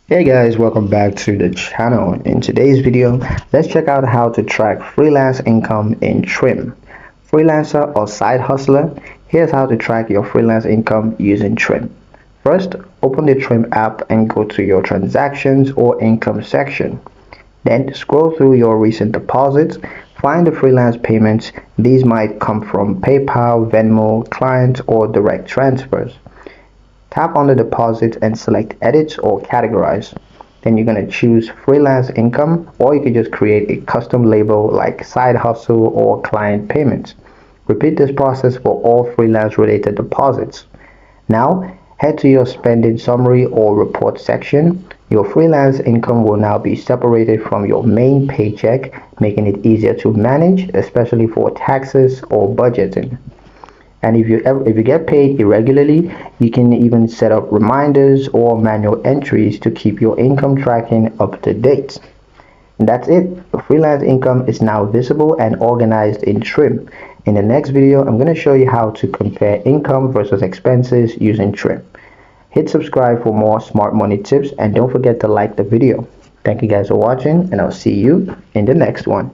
Hey guys, welcome back to the channel. In today's video, let's check out how to track freelance income in Trim. Freelancer or side hustler, here's how to track your freelance income using Trim. First, open the Trim app and go to your transactions or income section. Then scroll through your recent deposits, find the freelance payments. These might come from PayPal, Venmo, clients, or direct transfers. Tap on the deposit and select edit or categorize. Then you're going to choose freelance income, or you can just create a custom label like side hustle or client payments. Repeat this process for all freelance related deposits. Now head to your spending summary or report section. Your freelance income will now be separated from your main paycheck, making it easier to manage, especially for taxes or budgeting. And if you get paid irregularly, you can even set up reminders or manual entries to keep your income tracking up to date. And that's it. Freelance income is now visible and organized in Trim. In the next video, I'm going to show you how to compare income versus expenses using Trim. Hit subscribe for more smart money tips and don't forget to like the video. Thank you guys for watching, and I'll see you in the next one.